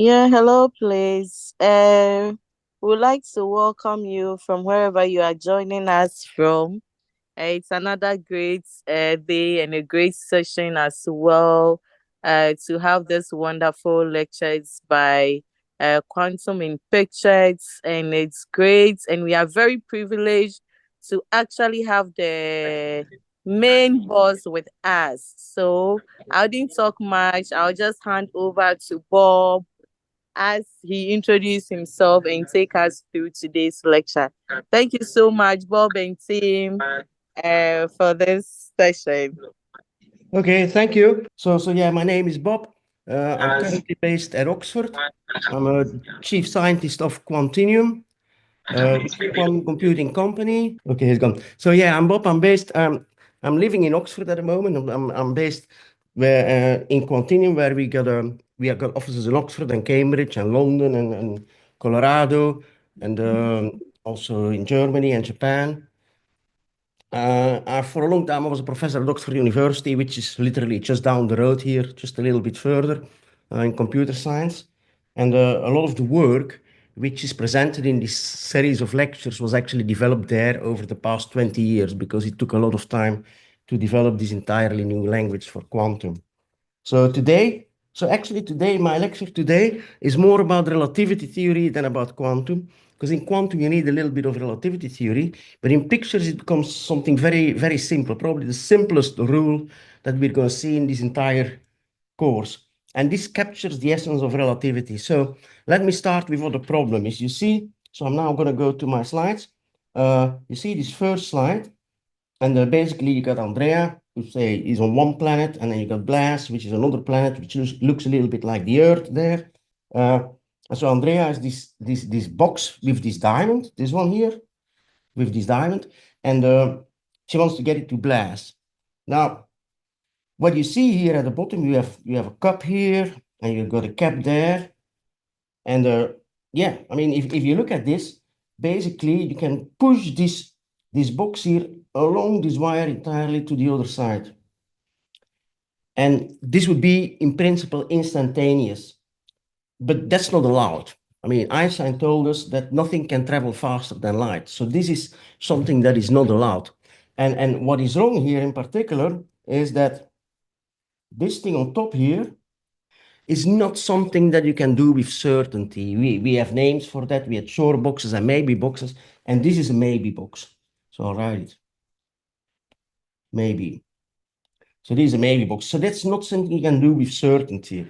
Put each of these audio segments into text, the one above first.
Yeah, hello, please. We'd like to welcome you from wherever you are joining us from. It's another great day and a great session as well. To have this wonderful lectures by Quantum in Pictures, and it's great. And we are very privileged to actually have the main boss with us. So I didn't talk much. I'll just hand over to Bob as he introduced himself and take us through today's lecture. Thank you so much, Bob and team, for this session. Okay, thank you. So yeah, my name is Bob. I'm currently based at Oxford. I'm a chief scientist of Quantinuum, quantum computing company. Okay, he's gone. So yeah, I'm Bob. I'm living in Oxford at the moment. I'm based in Quantinuum, where we have got offices in Oxford and Cambridge and London and Colorado and also in Germany and Japan. For a long time, I was a professor at Oxford University, which is literally just down the road here, just a little bit further, in computer science. And a lot of the work which is presented in this series of lectures was actually developed there over the past 20 years, because it took a lot of time to develop this entirely new language for quantum. So actually today, my lecture today is more about relativity theory than about quantum, because in quantum you need a little bit of relativity theory, but in pictures it becomes something very, very simple, probably the simplest rule that we're going to see in this entire course. And this captures the essence of relativity. So let me start with what the problem is. You see, so I'm now going to go to my slides. You see this first slide. And basically, you got Andrea, who say is on one planet, and then you got Blas, which is another planet, which looks a little bit like the Earth there. And so Andrea is this box with this diamond, this one here, with this diamond, and she wants to get it to Blas. Now, what you see here at the bottom, you have a cup here, and you've got a cap there, and yeah, I mean, if you look at this, basically you can push this box here along this wire entirely to the other side. And this would be, in principle, instantaneous, but that's not allowed. I mean, Einstein told us that nothing can travel faster than light. So this is something that is not allowed. And what is wrong here in particular is that this thing on top here is not something that you can do with certainty. We have names for that. We had sure boxes and maybe boxes, and this is a maybe box. So I'll write it. Maybe. So this is a maybe box. So that's not something you can do with certainty.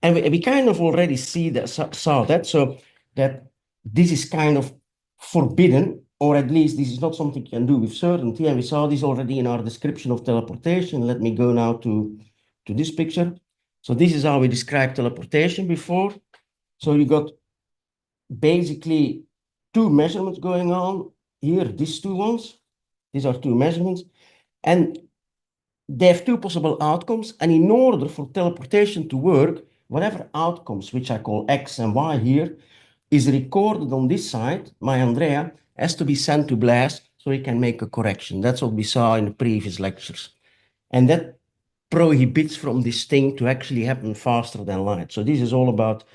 And we kind of already saw that, so that this is kind of forbidden, or at least this is not something you can do with certainty. And we saw this already in our description of teleportation. Let me go now to this picture. So this is how we described teleportation before. So you got basically two measurements going on here, these two ones. These are two measurements. And they have two possible outcomes. And in order for teleportation to work, whatever outcomes, which I call X and Y here, is recorded on this side, my Andrea, has to be sent to Blas so he can make a correction. That's what we saw in the previous lectures. And that prohibits from this thing to actually happen faster than light. So this is all about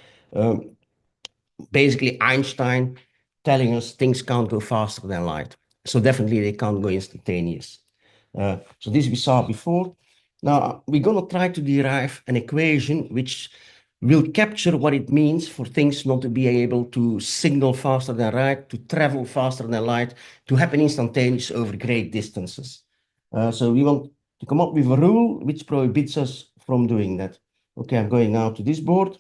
basically Einstein telling us things can't go faster than light. So definitely they can't go instantaneous. So this we saw before. Now we're going to try to derive an equation which will capture what it means for things not to be able to signal faster than light, to travel faster than light, to happen instantaneous over great distances. So we want to come up with a rule which prohibits us from doing that. Okay, I'm going now to this board.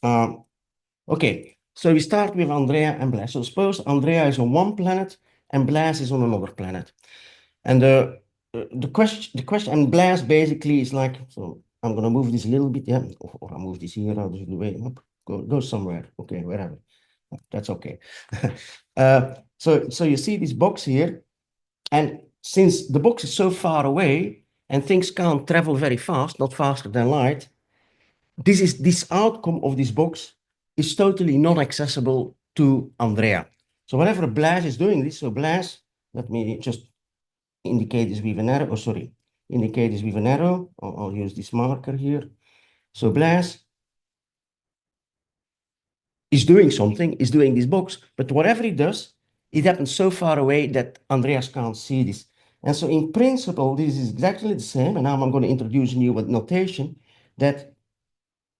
Okay, so we start with Andrea and Blas. So suppose Andrea is on one planet and Blas is on another planet. And the question, and Blas basically is like, so I'm gonna move this a little bit, yeah, or I'll move this here out of the way, go somewhere, okay, wherever, that's okay. So you see this box here, and since the box is so far away and things can't travel very fast, not faster than light, this outcome of this box is totally not accessible to Andrea. So whenever Blas is doing this, so Blas, let me just indicate this with an arrow, indicate this with an arrow. I'll use this marker here. So Blas is doing something, is doing this box, but whatever it does, it happens so far away that Andreas can't see this. And so in principle, this is exactly the same. And now I'm going to introduce a new notation that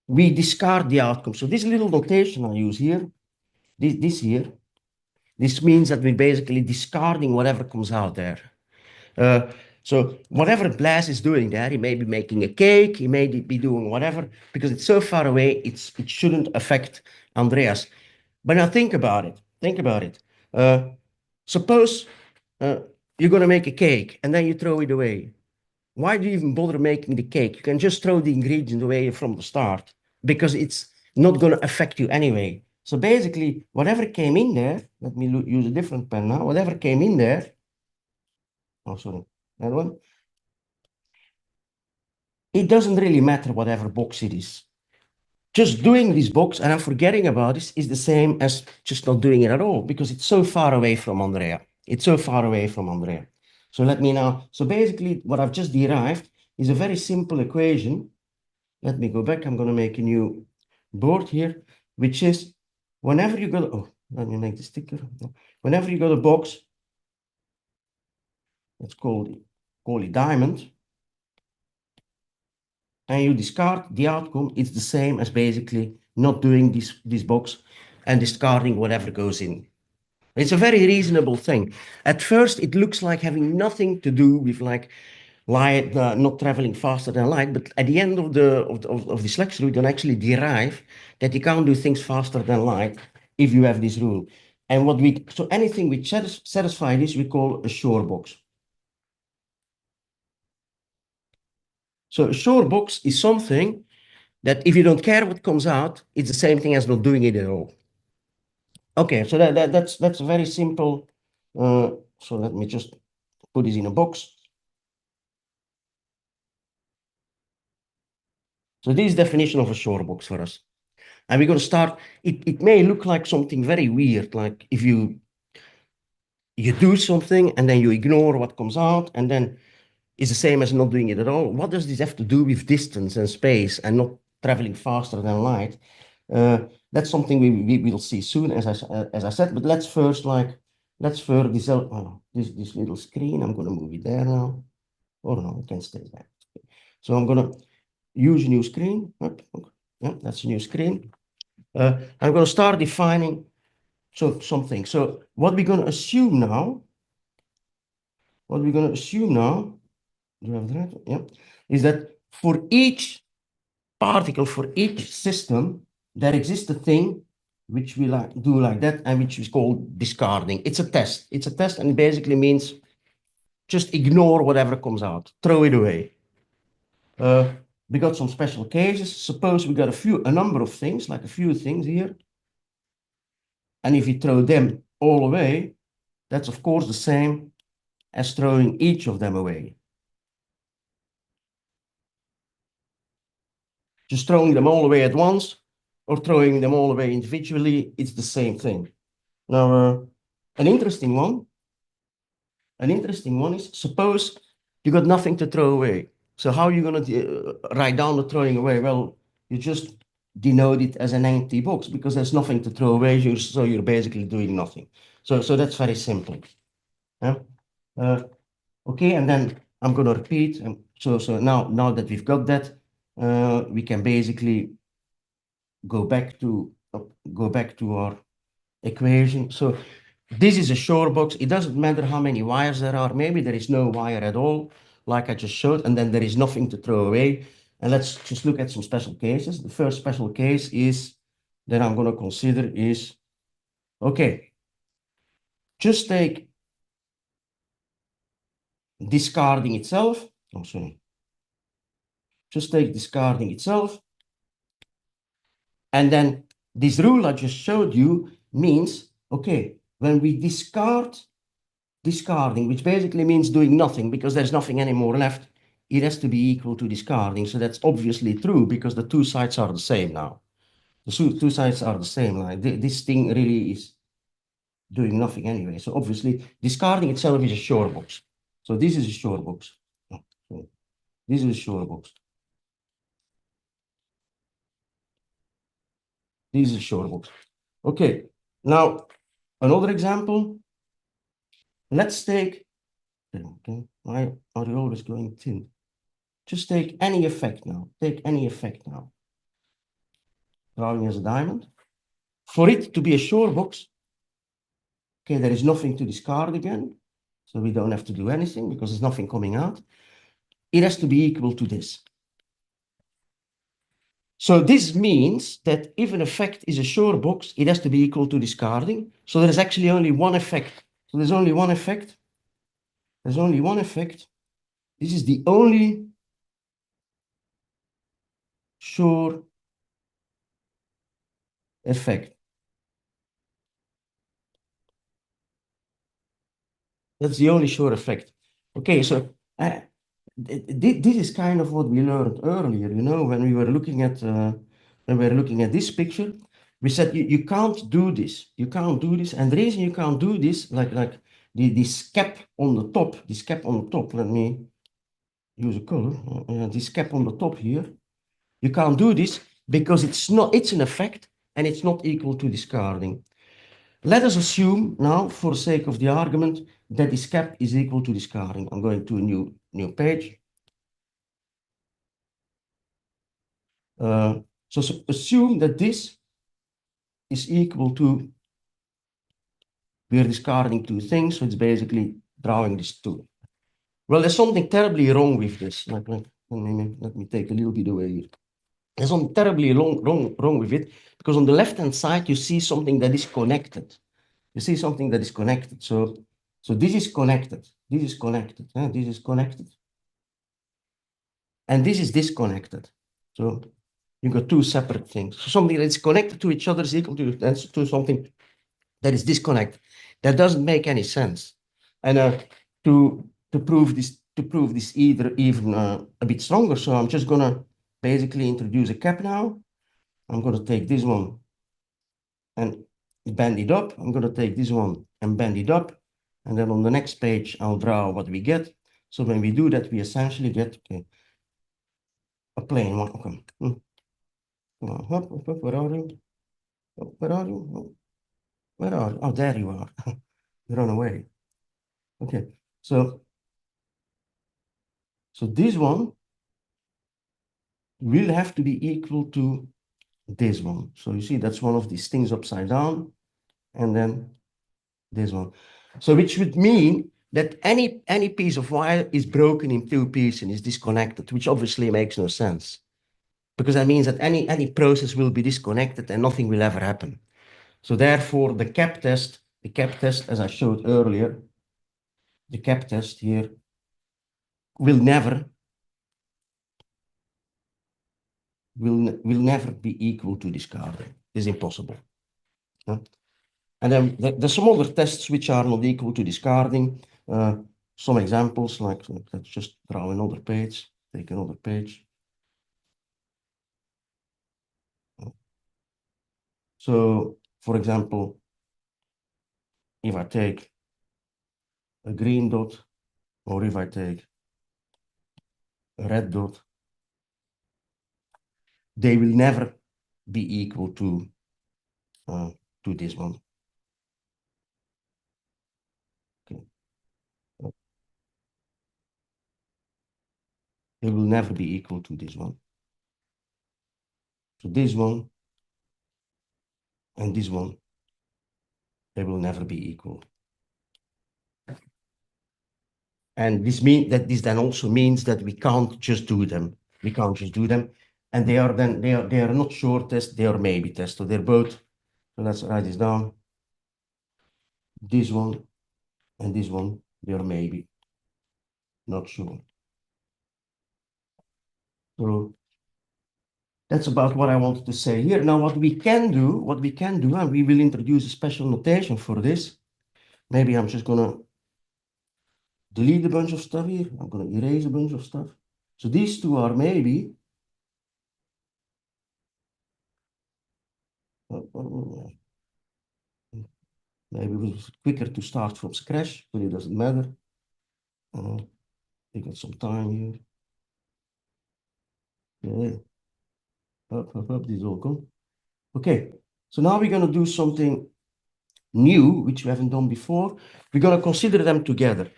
we discard the outcome. So this little notation I use here, this here, this means that we're basically discarding whatever comes out there. So whatever Blas is doing there, he may be making a cake, he may be doing whatever, because it's so far away, it shouldn't affect Andreas. But now think about it. Think about it. Suppose you're going to make a cake and then you throw it away. Why do you even bother making the cake? You can just throw the ingredients away from the start because it's not going to affect you anyway. So basically, whatever came in there, let me use a different pen now. Whatever came in there, oh, sorry, that one. It doesn't really matter whatever box it is. Just doing this box and I'm forgetting about this is the same as just not doing it at all because it's so far away from Andrea. It's so far away from Andrea. So let me now, so basically what I've just derived is a very simple equation. Let me go back. I'm going to make a new board here, which is whenever you got, oh, let me make the sticker. Whenever you got a box, let's call it diamond, and you discard the outcome, it's the same as basically not doing this box and discarding whatever goes in. It's a very reasonable thing. At first, it looks like having nothing to do with like light not traveling faster than light, but at the end of this lecture, we can actually derive that you can't do things faster than light if you have this rule. And so anything which satisfy this, we call a Shor box. So a Shor box is something that if you don't care what comes out, it's the same thing as not doing it at all. Okay, so that's very simple. So let me just put this in a box. So this is definition of a Shor box for us. And we're going to start, it may look like something very weird, like if you do something and then you ignore what comes out and then it's the same as not doing it at all. What does this have to do with distance and space and not traveling faster than light? That's something we will see soon, as I said. But let's first this little screen. I'm going to move it there now. Oh no, it can stay there. So I'm going to use a new screen. Yeah, that's a new screen. I'm going to start defining something. So what we're going to assume now, do you have that? Yeah, is that for each particle, for each system, there exists a thing which we do like that and which is called discarding. It's a test. It's a test and it basically means just ignore whatever comes out, throw it away. We got some special cases. Suppose we got a number of things, like a few things here. And if you throw them all away, that's of course the same as throwing each of them away. Just throwing them all away at once or throwing them all away individually, it's the same thing. Now, an interesting one is suppose you got nothing to throw away. So how are you going to write down the throwing away? Well, you just denote it as an empty box because there's nothing to throw away. So you're basically doing nothing. So that's very simple. Yeah. Okay, and then I'm going to repeat. So now that we've got that, we can basically go back to our equation. So this is a Shor box. It doesn't matter how many wires there are. Maybe there is no wire at all, like I just showed, and then there is nothing to throw away. And let's just look at some special cases. The first special case is that I'm going to consider is, okay, just take discarding itself. Oh, sorry. Just take discarding itself. And then this rule I just showed you means, okay, when we discarding, which basically means doing nothing because there's nothing anymore left, it has to be equal to discarding. So that's obviously true because the two sides are the same now. The two sides are the same. Like this thing really is doing nothing anyway. So obviously discarding itself is a Shor box. So this is a Shor box. Oh, this is a Shor box. This is a Shor box. Okay, now another example. Let's take, okay, why are you always going thin? Just take any effect now. Take any effect now. Drawing as a diamond. For it to be a Shore box, okay, there is nothing to discard again. So we don't have to do anything because there's nothing coming out. It has to be equal to this. So this means that if an effect is a Shore box, it has to be equal to discarding. So there's actually only one effect. So there's only one effect. There's only one effect. This is the only Shore effect. That's the only Shore effect. Okay, so this is kind of what we learned earlier, when we were looking at this picture. We said you can't do this. You can't do this. And the reason you can't do this, like this cap on the top, this cap on the top, let me use a color, this cap on the top here, you can't do this because it's an effect and it's not equal to discarding. Let us assume now, for the sake of the argument, that this cap is equal to discarding. I'm going to a new page. So assume that this is equal to, we're discarding two things, so it's basically drawing this two. Well, there's something terribly wrong with this. Let me take a little bit away here. There's something terribly wrong with it, because on the left-hand side, you see something that is connected. You see something that is connected. So this is connected. This is connected. This is connected. And this is disconnected. So you got two separate things. So something that's connected to each other is equal to something that is disconnected. That doesn't make any sense. And to prove this even a bit stronger, so I'm just gonna basically introduce a cap now. I'm gonna take this one and bend it up. I'm gonna take this one and bend it up. And then on the next page, I'll draw what we get. So when we do that, we essentially get a plane one. Okay. Come on, up, where are you? Where are you? Where are you? Oh, there you are. You run away. Okay, so this one will have to be equal to this one. So you see, that's one of these things upside down, and then this one. So which would mean that any piece of wire is broken in two pieces and is disconnected, which obviously makes no sense, because that means that any process will be disconnected and nothing will ever happen. So therefore, the cap test, as I showed earlier, the cap test here will never be equal to discarding. It's impossible. And then there's some other tests which are not equal to discarding. Some examples, like let's just draw another page, take another page. So, for example, if I take a green dot, or if I take a red dot, they will never be equal to this one. Okay. They will never be equal to this one. So this one and this one, they will never be equal. And this then also means that we can't just do them. We can't just do them. And they are not Shore tests, they are maybe tests. So they're both. So let's write this down. This one and this one, they are maybe, not sure. So that's about what I wanted to say here. Now, what we can do, and we will introduce a special notation for this. Maybe I'm just gonna delete a bunch of stuff here. I'm gonna erase a bunch of stuff. So these two are maybe. Maybe it was quicker to start from scratch, but it doesn't matter. We got some time here. Okay. Up, this is all good. Okay. So now we're going to do something new, which we haven't done before. We're going to consider them together.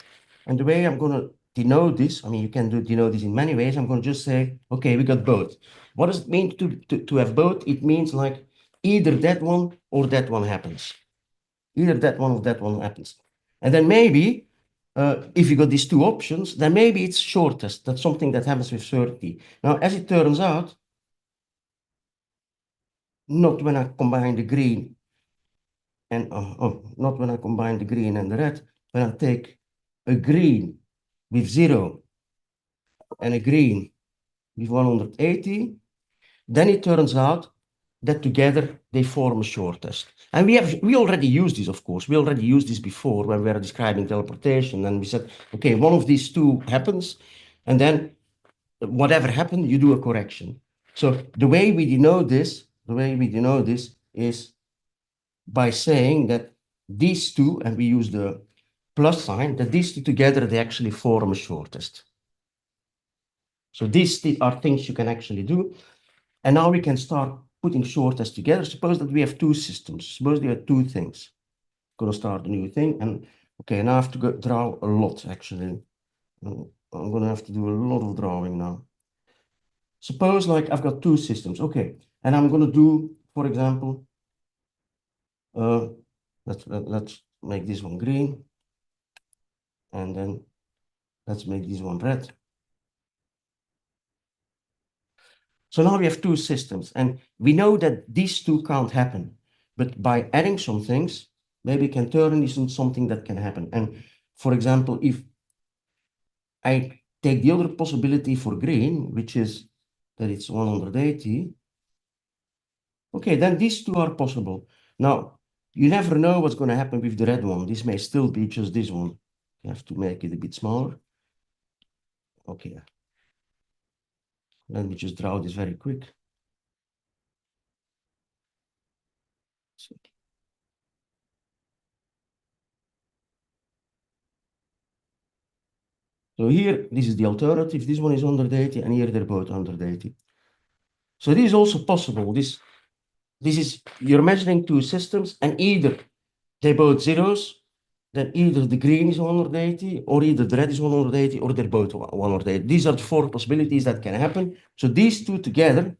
And the way I'm going to denote this, I mean, you can denote this in many ways. I'm going to just say, okay, we got both. What does it mean to have both? It means like either that one or that one happens. Either that one or that one happens. And then maybe, if you got these two options, then maybe it's shortest. That's something that happens with certainty. Now, as it turns out, not when I combine the green and not when I combine the green and the red, when I take a green with 0 and a green with 180, then it turns out that together they form a shortest. And we already used this, of course. We already used this before when we were describing teleportation. And we said, okay, one of these two happens, and then whatever happened, you do a correction. So the way we denote this, is by saying that these two, and we use the plus sign, that these two together, they actually form a shortest. So these are things you can actually do. And now we can start putting shortests together. Suppose that we have two systems. Suppose we have two things. I'm going to start a new thing. And okay, now I have to draw a lot, actually. I'm going to have to do a lot of drawing now. Suppose like I've got two systems. Okay, and I'm going to do, for example, let's make this one green. And then let's make this one red. So now we have two systems, and we know that these two can't happen. But by adding some things, maybe we can turn this into something that can happen. And for example, if I take the other possibility for green, which is that it's 180, okay, then these two are possible. Now, you never know what's going to happen with the red one. This may still be just this one. You have to make it a bit smaller. Okay. Let me just draw this very quick. So here, this is the alternative. This one is under 80, and here they're both under 80. So this is also possible. This is, you're measuring two systems, and either they both zeros, then either the green is 180, or either the red is 180, or they're both 180. These are the four possibilities that can happen. So these two together,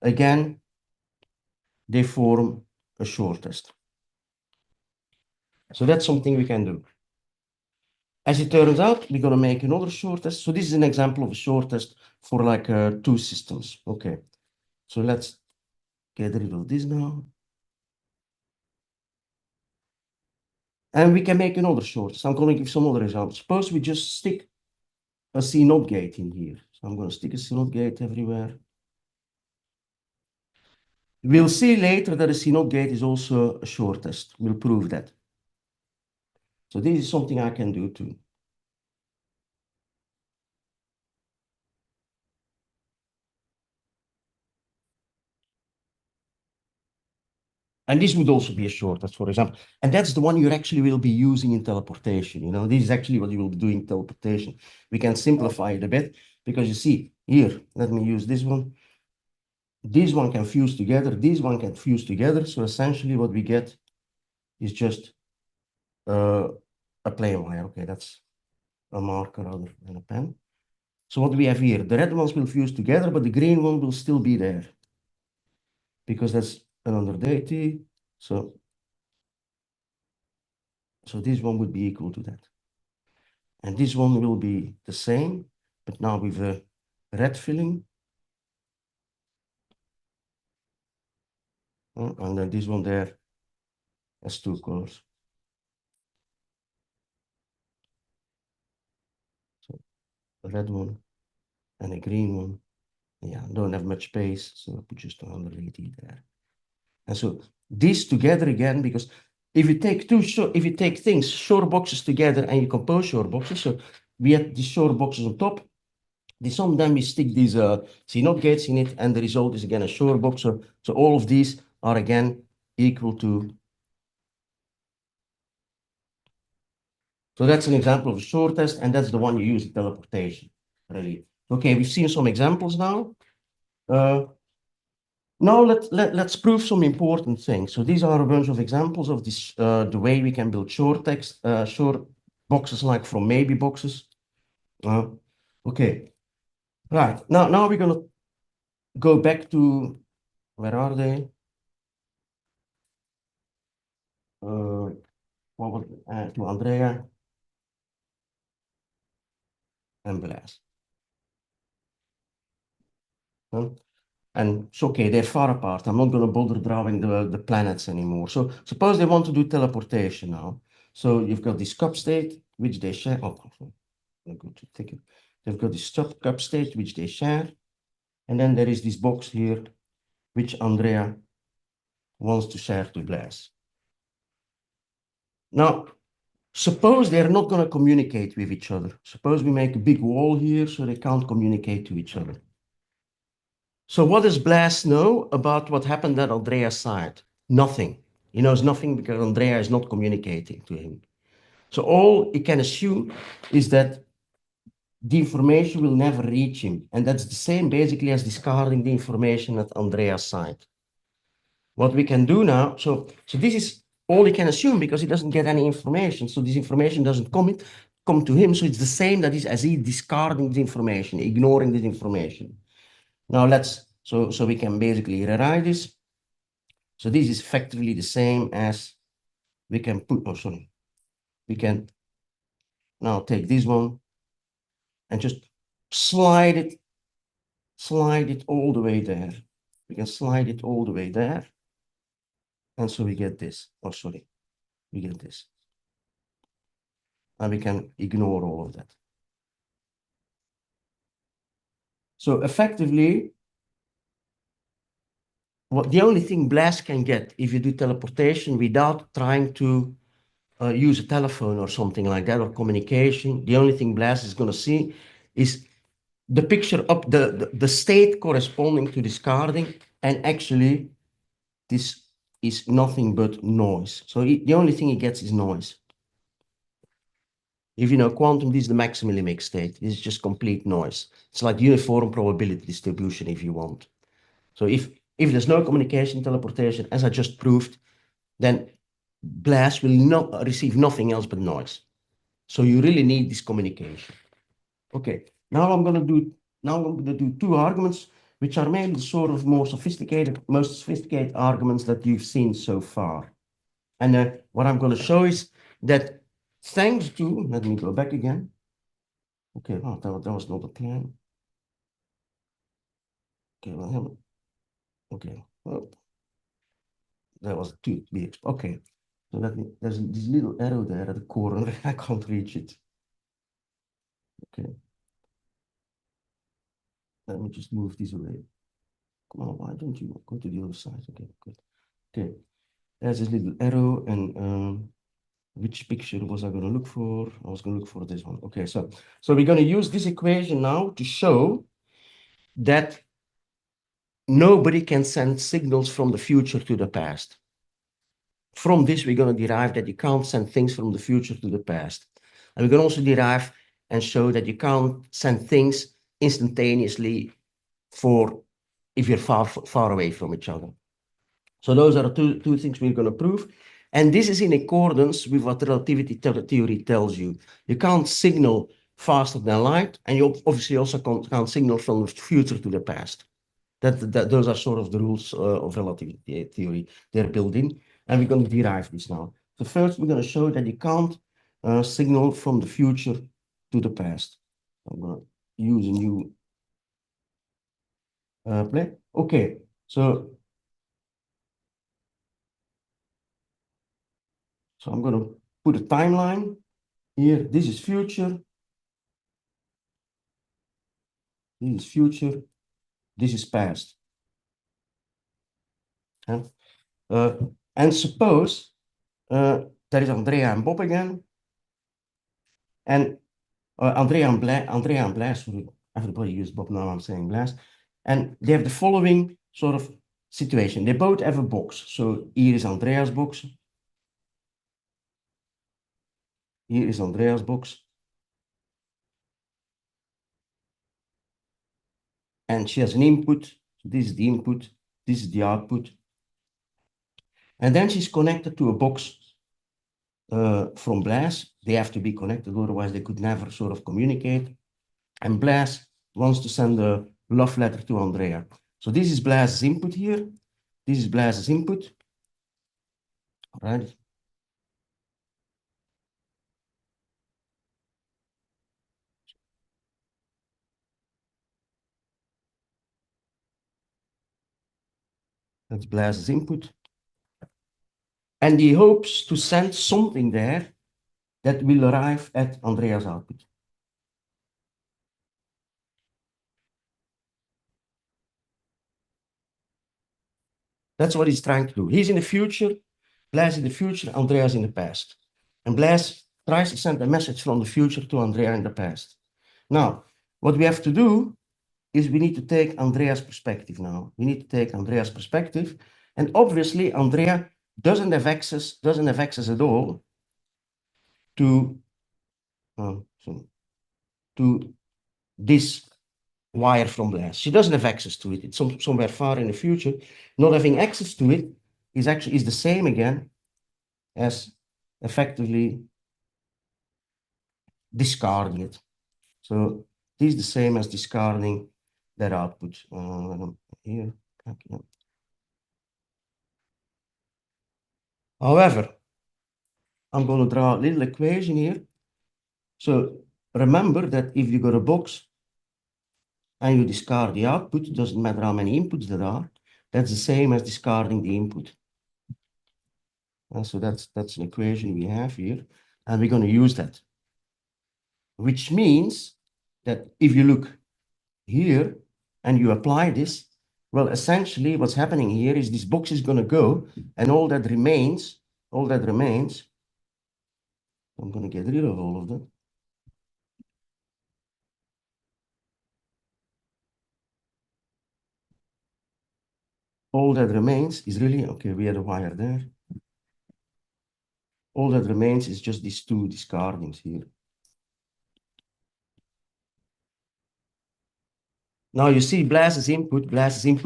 again, they form a shortest. So that's something we can do. As it turns out, we're going to make another shortest. So this is an example of a shortest for like two systems. Okay. So let's get rid of this now. And we can make another shortest. I'm going to give some other examples. Suppose we just stick a C0 gate in here. So I'm going to stick a C0 gate everywhere. We'll see later that a C0 gate is also a shortest. We'll prove that. So this is something I can do too. And this would also be a shortest, for example. And that's the one you actually will be using in teleportation. You know, this is actually what you will be doing in teleportation. We can simplify it a bit because you see here, let me use this one. This one can fuse together. This one can fuse together. So essentially what we get is just a plain wire. Okay, that's a marker rather than a pen. So what do we have here? The red ones will fuse together, but the green one will still be there because that's another deity. So this one would be equal to that. And this one will be the same, but now with a red filling. And then this one there has two colors. So a red one and a green one. Yeah, don't have much space, so I put just 180 there. And so these together again, because if you take if you take things, short boxes together, and you compose short boxes, so we have these short boxes on top. Then we stick these C0 gates in it, and the result is again a short box. So all of these are again equal to. So that's an example of a shortest, and that's the one you use in teleportation, really. Okay, we've seen some examples now. Now let's prove some important things. So these are a bunch of examples of this, the way we can build short text, short boxes like from maybe boxes. Okay, right. Now we're gonna go back to, where are they? What was to Andrea and Blaise. And it's okay, they're far apart. I'm not going to bother drawing the planets anymore. So suppose they want to do teleportation now. So you've got this cup state, which they share. Oh, I'm going to take it. They've got this cup state, which they share. And then there is this box here, which Andrea wants to share to Blaise. Now, suppose they're not going to communicate with each other. Suppose we make a big wall here so they can't communicate to each other. So what does Blaise know about what happened at Andrea's side? Nothing. He knows nothing because Andrea is not communicating to him. So all he can assume is that the information will never reach him. And that's the same basically as discarding the information at Andrea's side. What we can do now, so this is all he can assume because he doesn't get any information. So this information doesn't come to him. So it's the same that is as he discarding the information, ignoring this information. Now so we can basically rewrite this. So this is effectively the same as we can put, we can now take this one and just slide it all the way there. We can slide it all the way there. And so we get this, we get this. And we can ignore all of that. So effectively, the only thing Blaise can get if you do teleportation without trying to use a telephone or something like that, or communication, the only thing Blaise is going to see is the picture up, the state corresponding to discarding, and actually this is nothing but noise. So the only thing he gets is noise. If you know quantum, this is the maximally mixed state. This is just complete noise. It's like uniform probability distribution if you want. So if there's no communication teleportation, as I just proved, then Blaise will not receive nothing else but noise. So you really need this communication. Okay, now I'm going to do two arguments, which are maybe the sort of most sophisticated arguments that you've seen so far. And what I'm going to show is that thanks to, let me go back again. Okay, well, that was not a plan. Okay, well, okay, well, that was too big. Okay, so there's this little arrow there at the corner. I can't reach it. Okay, let me just move this away. Come on, why don't you go to the other side? Okay, good. Okay, there's this little arrow, and which picture was I going to look for? I was going to look for this one. Okay, so we're going to use this equation now to show that nobody can send signals from the future to the past. From this, we're going to derive that you can't send things from the future to the past. And we can also derive and show that you can't send things instantaneously if you're far away from each other. So those are the two things we're going to prove. And this is in accordance with what relativity theory tells you. You can't signal faster than light, and you obviously also can't signal from the future to the past. Those are sort of the rules of relativity theory. They're built in, and we're going to derive this now. So first, we're going to show that you can't signal from the future to the past. I'm going to use a new play. Okay, so I'm going to put a timeline here. This is future. This is future. This is past. And suppose there is Andrea and Bob again, and Andrea and Blaise, everybody uses Bob now, I'm saying Blaise, and they have the following sort of situation. They both have a box. So here is Andrea's box. Here is Andrea's box. And she has an input. So this is the input. This is the output. And then she's connected to a box from Blaise. They have to be connected, otherwise they could never sort of communicate. And Blaise wants to send a love letter to Andrea. So this is Blaise's input here. This is Blaise's input. All right. That's Blaise's input. And he hopes to send something there that will arrive at Andrea's output. That's what he's trying to do. He's in the future, Blaise in the future, Andrea's in the past. And Blaise tries to send a message from the future to Andrea in the past. Now, what we have to do is we need to take Andrea's perspective now. We need to take Andrea's perspective. And obviously, Andrea doesn't have access at all to, to this wire from Blaise. She doesn't have access to it. It's somewhere far in the future. Not having access to it is the same again as effectively discarding it. So this is the same as discarding that output. Here. Okay. However, I'm going to draw a little equation here. So remember that if you got a box and you discard the output, it doesn't matter how many inputs there are, that's the same as discarding the input. And so that's an equation we have here, and we're going to use that. Which means that if you look here and you apply this, well, essentially what's happening here is this box is going to go, and all that remains, I'm going to get rid of all of that. All that remains is really, okay, we had a wire there. All that remains is just these two discardings here. Now you see Blaise's input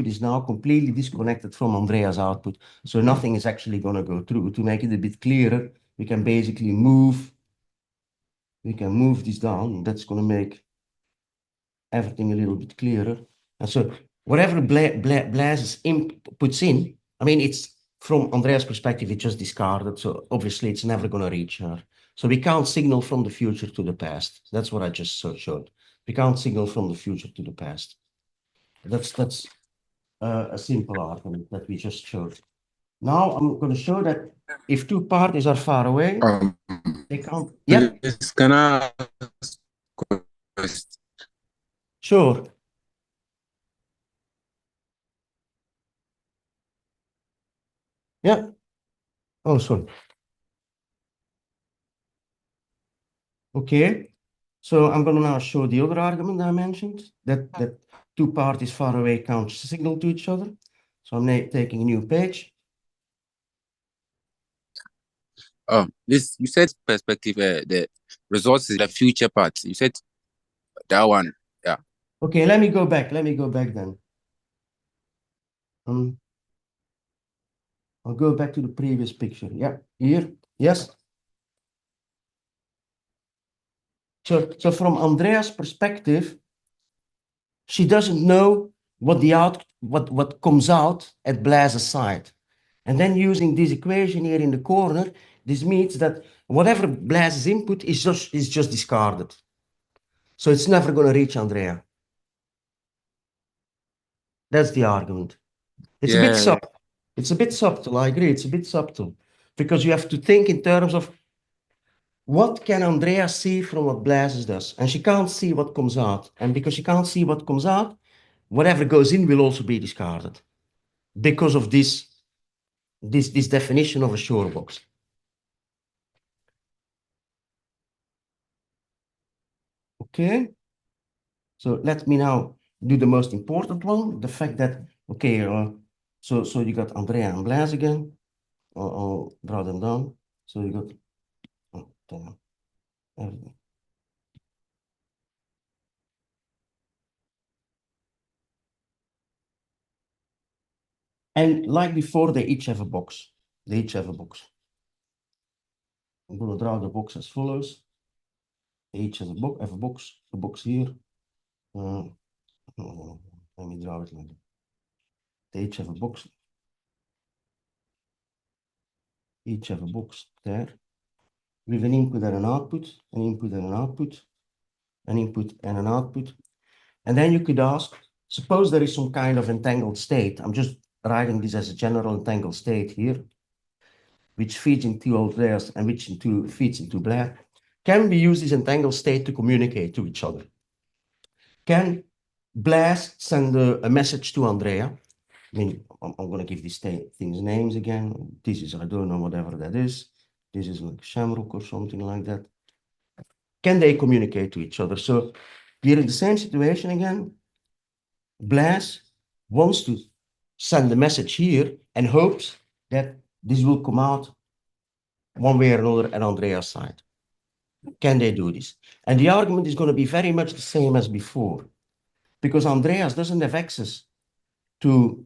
is now completely disconnected from Andrea's output. So nothing is actually going to go through. To make it a bit clearer, we can basically move this down. That's going to make everything a little bit clearer. And so whatever Blaise puts in, I mean, it's from Andrea's perspective, it's just discarded. So obviously it's never going to reach her. So we can't signal from the future to the past. That's what I just showed. We can't signal from the future to the past. That's a simple argument that we just showed. Now I'm going to show that if two parties are far away, they can't. Yeah, Please, can I ask question? sure. Yeah. Oh, sorry. Okay. So I'm going to now show the other argument I mentioned, that two parties far away can't signal to each other. So I'm taking a new page. This you said perspective, the results is the future part. You said that one, yeah. Okay, let me go back. Let me go back then. I'll go back to the previous picture. Yeah, here. Yes. So from Andrea's perspective, she doesn't know what comes out at Blaise's side. And then using this equation here in the corner, this means that whatever Blaise's input is just discarded. So it's never going to reach Andrea. That's the argument. It's a bit Yeah, subtle. It's a bit subtle, I agree. It's a bit subtle. Because you have to think in terms of what can Andrea see from what Blaise does? And she can't see what comes out. And because she can't see what comes out, whatever goes in will also be discarded. Because of this definition of a Shor box. Okay. So let me now do the most important one, the fact that, okay, so you got Andrea and Blaise again. I'll draw them down. So you got, oh, damn, everything. And like before, they each have a box. They each have a box. I'm going to draw the box as follows. They each has a box here. Let me draw it like that. They each have a box. Each have a box there with an input and an output, an input and an output, an input and an output. And then you could ask, suppose there is some kind of entangled state. I'm just writing this as a general entangled state here, which feeds into all layers and which feeds into Blair. Can we use this entangled state to communicate to each other? Can Blaise send a message to Andrea? I mean, I'm going to give these things names again. This is, I don't know, whatever that is. This is like Shamrock or something like that. Can they communicate to each other? So we're in the same situation again. Blaise wants to send a message here and hopes that this will come out one way or another at Andrea's side. Can they do this? And the argument is going to be very much the same as before, because Andreas doesn't have access to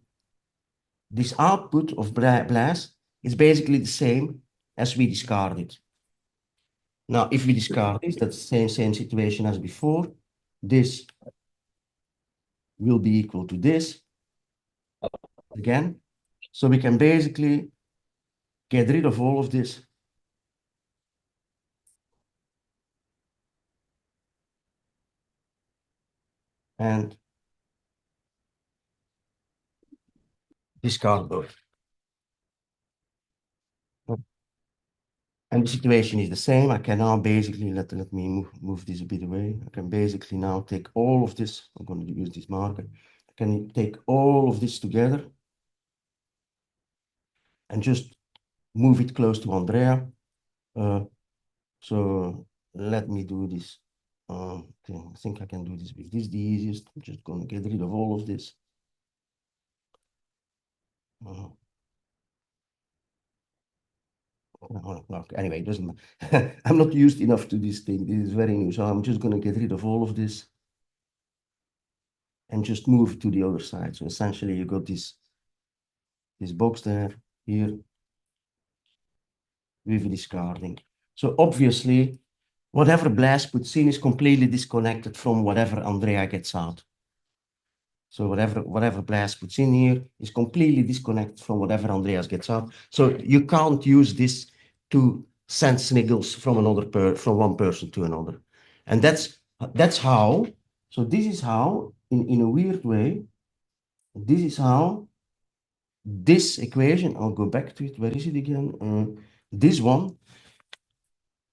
this output of Blaise. It's basically the same as we discarded. Now, if we discard this, that's the same situation as before. This will be equal to this again. So we can basically get rid of all of this. And discard both. And the situation is the same. I can now basically, let me move this a bit away. I can basically now take all of this. I'm going to use this marker. I can take all of this together and just move it close to Andrea. So let me do this. Okay, I think I can do this with this the easiest. I'm just going to get rid of all of this. Okay, anyway, it doesn't. I'm not used enough to this thing. This is very new. So I'm just going to get rid of all of this and just move to the other side. So essentially you got this box there, here, with discarding. So obviously, whatever Blaise puts in is completely disconnected from whatever Andrea gets out. So whatever Blaise puts in here is completely disconnected from whatever Andreas gets out. So you can't use this to send signals from from one person to another. And that's how, so this is how, in a weird way, this is how this equation, I'll go back to it, where is it again? This one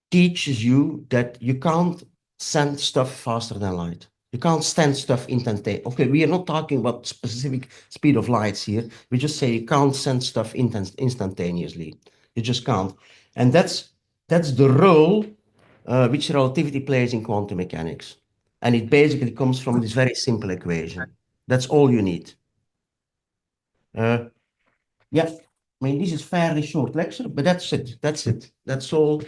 teaches you that you can't send stuff faster than light. You can't send stuff instantaneously. Okay, we are not talking about specific speed of lights here. We just say you can't send stuff instantaneously. You just can't. And that's the role which relativity plays in quantum mechanics. And it basically comes from this very simple equation. That's all you need. Yeah, I mean, this is fairly short lecture, but that's it. That's all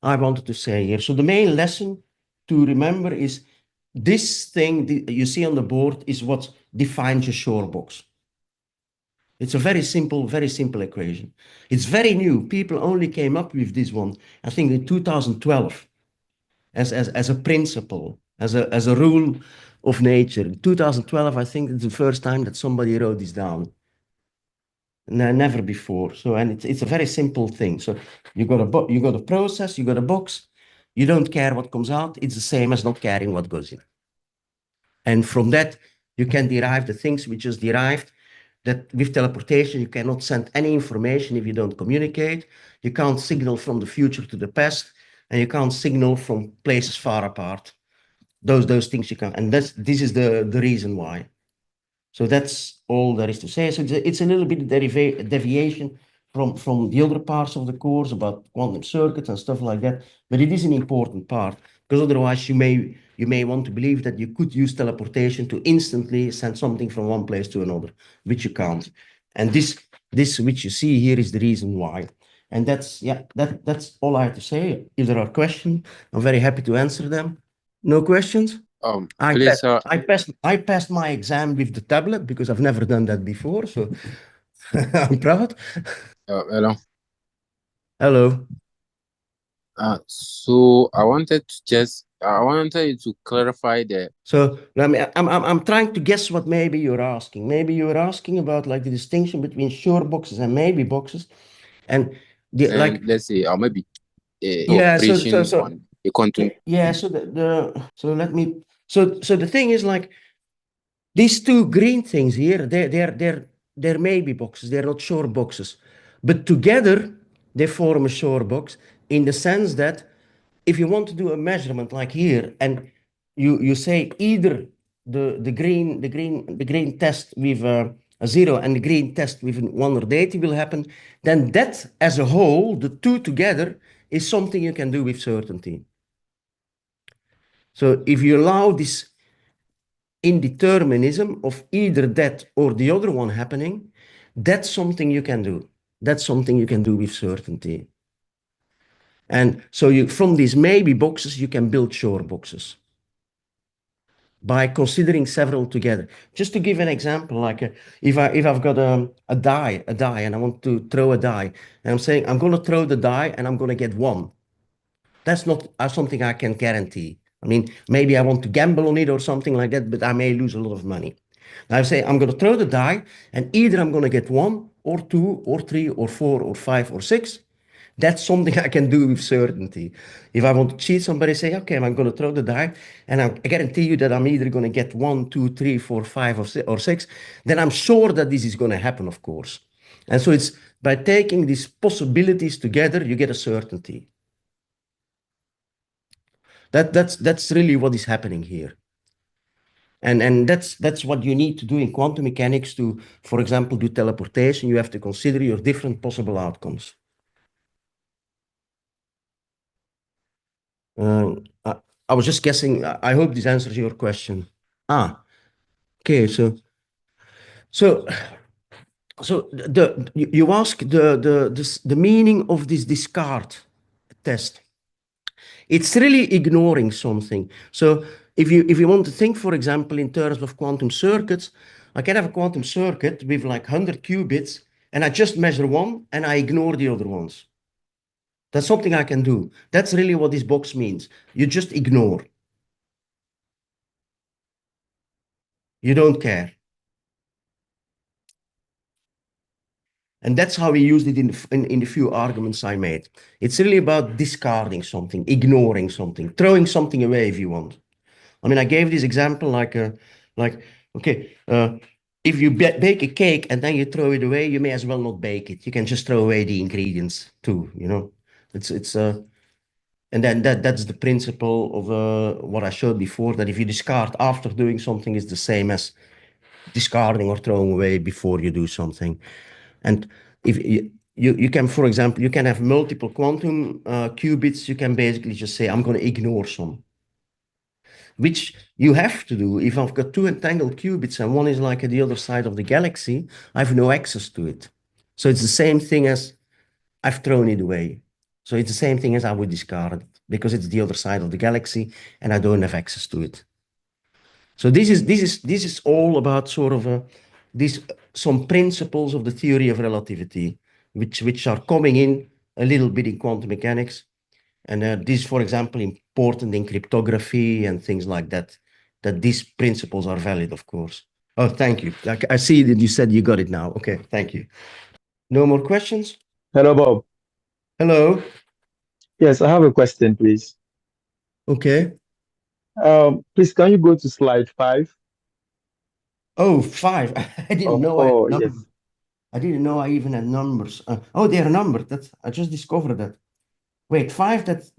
I wanted to say here. So the main lesson to remember is this thing you see on the board is what defines your shore box. It's a very simple equation. It's very new. People only came up with this one, I think, in 2012 as a principle, as a rule of nature. In 2012, I think it's the first time that somebody wrote this down. Never before. So, and it's a very simple thing. So you got a process, you got a box, you don't care what comes out. It's the same as not caring what goes in. And from that, you can derive the things we just derived, that with teleportation, you cannot send any information if you don't communicate. You can't signal from the future to the past, and you can't signal from places far apart. Those things you can, and this is the reason why. So that's all there is to say. So it's a little bit deviation from the other parts of the course about quantum circuits and stuff like that, but it is an important part, because otherwise you may want to believe that you could use teleportation to instantly send something from one place to another, which you can't. And this which you see here is the reason why. And that's all I have to say. If there are questions, I'm very happy to answer them. No questions? Please, I passed my exam with the tablet because I've never done that before. So I'm proud. Hello. Hello. So I wanted you to clarify the So I'm trying to guess what maybe you're asking. Maybe you're asking about like the distinction between sure boxes and maybe boxes, and the and like. let's say or maybe Yeah. operation on a quantum. Yeah. So so let me. So the thing is like these two green things here. They're maybe boxes. They're not sure boxes, but together they form a sure box in the sense that if you want to do a measurement like here and you say either the green test with a zero and the green test with one or deity will happen, then that as a whole, the two together, is something you can do with certainty. So if you allow this indeterminism of either that or the other one happening, that's something you can do. That's something you can do with certainty. And so you, from these maybe boxes, you can build sure boxes by considering several together. Just to give an example, like if I've got a die, and I want to throw a die, and I'm saying I'm going to throw the die and I'm going to get one. That's not something I can guarantee. I mean, maybe I want to gamble on it or something like that, but I may lose a lot of money. I say I'm going to throw the die, and either I'm going to get one or two or three or four or five or six. That's something I can do with certainty. If I want to cheat somebody, say, okay, I'm going to throw the die, and I guarantee you that I'm either going to get one, two, three, four, five, or six. Then I'm sure that this is going to happen, of course. And so it's by taking these possibilities together, you get a certainty. That's really what is happening here. And that's what you need to do in quantum mechanics to, for example, do teleportation. You have to consider your different possible outcomes. Uh, I, I was just guessing. I hope this answers your question. Ah, okay. So you ask the meaning of this discard test. It's really ignoring something. So if you want to think, for example, in terms of quantum circuits, I can have a quantum circuit with like 100 qubits, and I just measure one and I ignore the other ones. That's something I can do. That's really what this box means. You just ignore. You don't care. And that's how we used it in the few arguments I made. It's really about discarding something, ignoring something, throwing something away if you want. I mean, I gave this example like okay, if you bake a cake and then you throw it away, you may as well not bake it. You can just throw away the ingredients too, you know. It's and then that's the principle of what I showed before, that if you discard after doing something is the same as discarding or throwing away before you do something. And if you can, for example, you can have multiple quantum qubits. You can basically just say, I'm going to ignore some, which you have to do. If I've got two entangled qubits and one is like at the other side of the galaxy, I have no access to it. So it's the same thing as I've thrown it away. So it's the same thing as I would discard it because it's the other side of the galaxy and I don't have access to it. So this is all about sort of these some principles of the theory of relativity, which are coming in a little bit in quantum mechanics, and this, for example, important in cryptography and things like that. That these principles are valid, of course. Oh, thank you. I see that you said you got it now. Okay, thank you. No more questions? Hello, Bob. Hello. Yes, I have a question, please. Okay. Please, can you go to slide 5 Oh, five. I didn't or know I had 4? numbers. Yes, I didn't know I even had numbers. Oh, they are numbered. That's I just discovered that. Wait, five. That's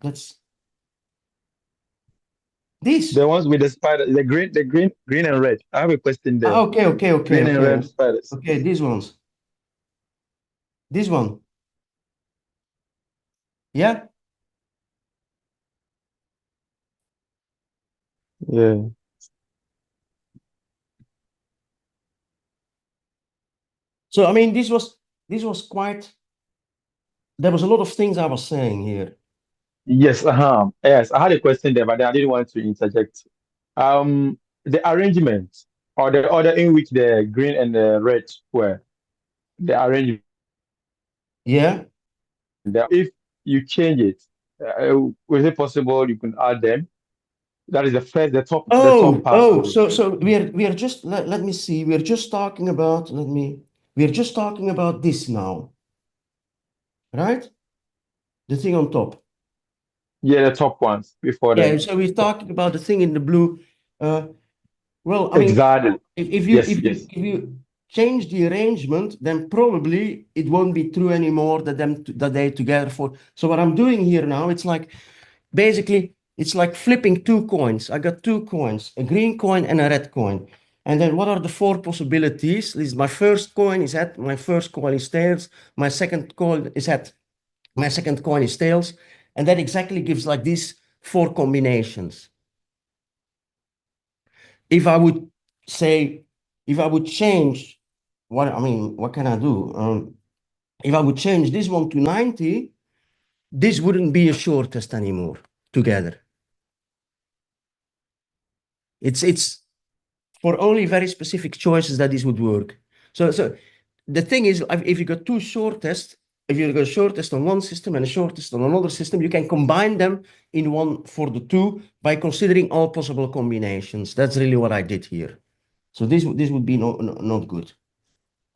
this. the ones with the spider, green and red. I have a question there. Ah, okay, okay, okay, Green and okay, red spiders. okay. These ones. This one. Yeah. Yeah. So I mean, this was quite. There was a lot of things I was saying here. Yes. Yes, I had a question there, but I didn't want to interject. The arrangement or the order in which the green and the red were. the arrangement. Yeah. If you change it, is it possible you can add them? That is the top part of it. So we are just let me see. We're just talking about we're just talking about this now, right? The thing on top. Yeah, the top ones before Yeah, the. so we're talking about the thing in the blue. Well, I mean, Exactly. if you Yes, if you yes. if you change the arrangement, then probably it won't be true anymore that they together for. So what I'm doing here now, it's like basically it's like flipping two coins. I got two coins, a green coin and a red coin. And then what are the four possibilities? This is my first coin is head, my first coin is tails, my second coin is head, my second coin is tails, and that exactly gives like these four combinations. If I would say, if I would change, what can I do? If I would change this one to 90, this wouldn't be a shortest anymore together. It's for only very specific choices that this would work. So the thing is, if you got two shortest, if you got a shortest on one system and a shortest on another system, you can combine them in one for the two by considering all possible combinations. That's really what I did here. So this would be not good.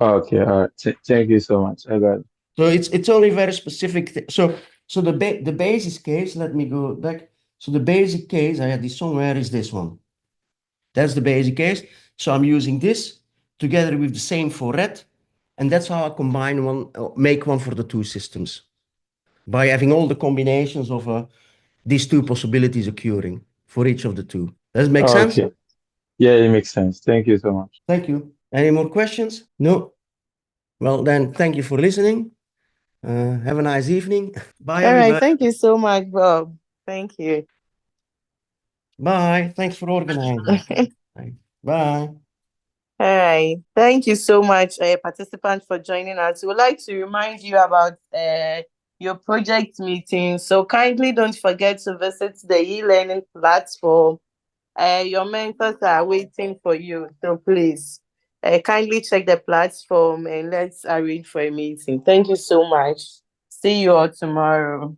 Okay, all right. Thank you so much. I got it. So it's only very specific. So the basis case. Let me go back. So the basic case I had this somewhere is this one. That's the basic case. So I'm using this together with the same for red, and that's how I combine one, make one for the two systems by having all the combinations of these two possibilities occurring for each of the two. Does it make sense? Okay. Yeah, it makes sense. Thank you so much. Thank you. Any more questions? No? Well, then, thank you for listening. Have a nice evening. Bye, All right. everybody. Thank you so much, Bob. Thank you. Bye. Thanks for organizing. Bye. All right. Thank you so much, participants, for joining us. We would like to remind you about your project meeting. So kindly don't forget to visit the e-learning platform. Your mentors are waiting for you. So please kindly check the platform and let's arrange for a meeting. Thank you so much. See you all tomorrow.